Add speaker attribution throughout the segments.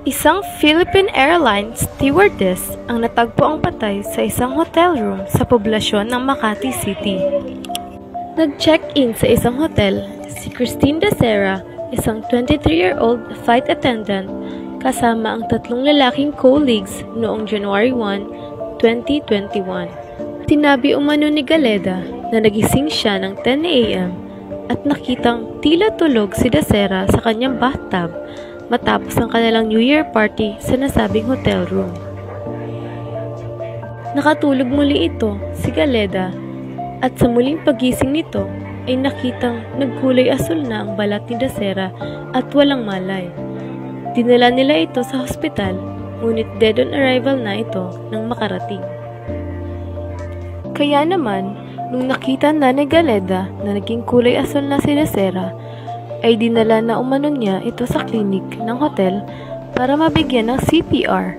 Speaker 1: Isang Philippine Airlines stewardess ang natagpo ang patay sa isang hotel room sa poblasyon ng Makati City. Nag-check-in sa isang hotel si Christine Dacera, isang 23-year-old flight attendant, kasama ang tatlong lalaking colleagues noong January 1, 2021. Sinabi umano ni Galeda na nagising siya ng 10 a.m. at nakitang tila tulog si Dacera sa kanyang bathtub matapos ang kanilang New Year party sa nasabing hotel room. Nakatulog muli ito si Galeda at sa muling pagising nito ay nakitang nagkulay asul na ang balat ni Dacera at walang malay. Dinala nila ito sa hospital, ngunit dead on arrival na ito nang makarating. Kaya naman, nung nakita na ni Galeda na naging kulay asul na si Dacera, ay dinala na umano niya ito sa klinik ng hotel para mabigyan ng CPR.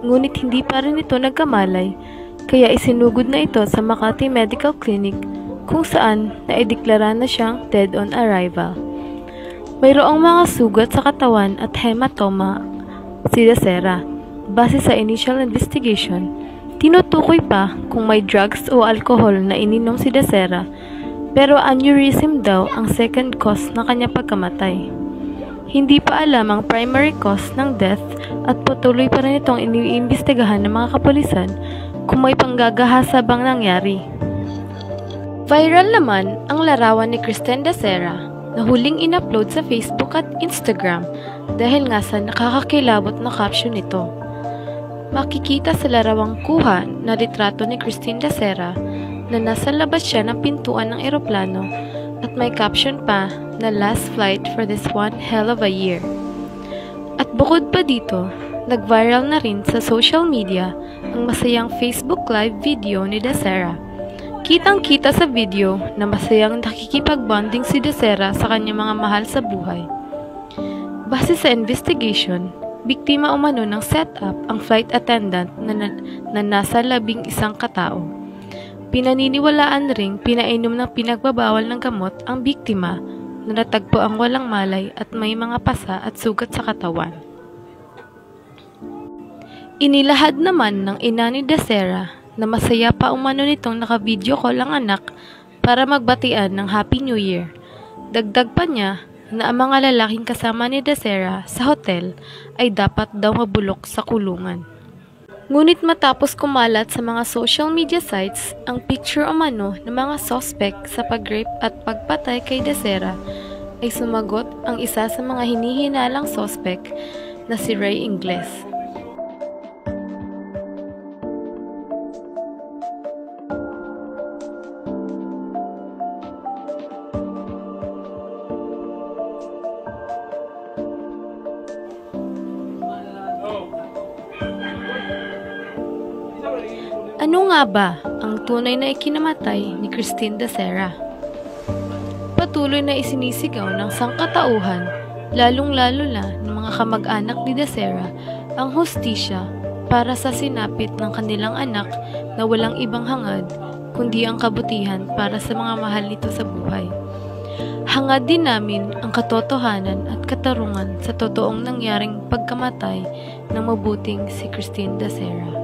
Speaker 1: Ngunit hindi pa rin ito nagkamalay, kaya isinugod na ito sa Makati Medical Clinic kung saan naideklara na siyang dead on arrival. Mayroong mga sugat sa katawan at hematoma si Dacera. Base sa initial investigation, tinutukoy pa kung may drugs o alcohol na ininom si Dacera, pero aneurysm daw ang second cause ng kanyang pagkamatay. Hindi pa alam ang primary cause ng death at patuloy pa rin itong iniimbestigahan ng mga kapulisan kung may panggagahasa bang nangyari. Viral naman ang larawan ni Christine Dacera na huling in-upload sa Facebook at Instagram dahil nga sa nakakakilabot na caption nito. Makikita sa larawang kuha na litrato ni Christine Dacera na nasa labas siya ng pintuan ng eroplano at may caption pa na last flight for this one hell of a year. At bukod pa dito, nag-viral na rin sa social media ang masayang Facebook Live video ni Dacera. Kitang-kita sa video na masayang nakikipag-bonding si Dacera sa kanyang mga mahal sa buhay. Base sa investigation, biktima umano ng setup ang flight attendant na nasa 11 katao. Pinaniniwalaan ring pinainom ng pinagbabawal ng gamot ang biktima na natagpo ang walang malay at may mga pasa at sugat sa katawan. Inilahad naman ng ina ni Dacera na masaya pa umano nitong naka-video call ang anak para magbatian ng Happy New Year. Dagdag pa niya na ang mga lalaking kasama ni Dacera sa hotel ay dapat daw mabulok sa kulungan. Ngunit matapos kumalat sa mga social media sites ang picture umano ng mga suspect sa pag-rape at pagpatay kay Dacera, ay sumagot ang isa sa mga hinihinalang suspect na si Ray Ingles. Ano nga ba ang tunay na ikinamatay ni Christine Dacera? Patuloy na isinisigaw ng sangkatauhan, lalong-lalo na ng mga kamag-anak ni Dacera, ang hustisya para sa sinapit ng kanilang anak na walang ibang hangad kundi ang kabutihan para sa mga mahal nito sa buhay. Hangad din namin ang katotohanan at katarungan sa totoong nangyaring pagkamatay ng mabuting si Christine Dacera.